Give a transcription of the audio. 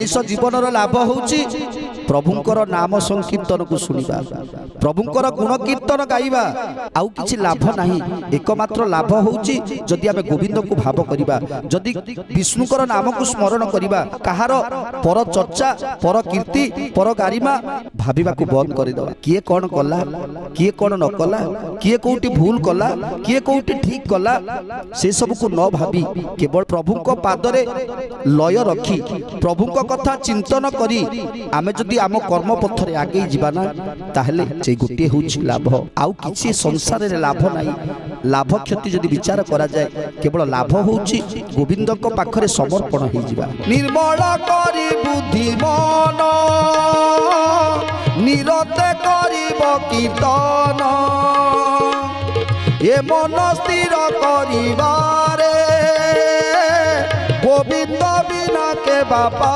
मनीष जीवन लाभ होउची प्रभुंकर नाम संकीर्तन को सुनिबा प्रभुंकर गुण कीर्तन गाइबा आउ किछि लाभ नाही एकमात्र लाभ होउची जदि आमे गोविंद को भाव करिबा जदि विष्णुकर नाम को स्मरण करिबा कहार पर चर्चा पर कीर्ति पर गारिमा भाबिबा को बंद कर दवा किए कौन कला किए कौन न कला किए कोउटी भूल कला किए कोउटी ठीक कला से सब को न भाबी केवल प्रभु को पादरे लय रखी प्रभु को कथा चिंतन करी आमे जदि आम कर्म पथरे आगे जीवाना ताहले से गोटे होउछि लाभ आउ किछि संसार रे लाभ नाही लाभ क्षति जदि विचार करा जाए केवल लाभ होउछि गोविंद को पाखरे समर्पण हो जिबा निर्मल करी बुद्धि मन निरते करिब कीर्तन ए मन स्थिर करिबारे गोविंद बिना के बापा।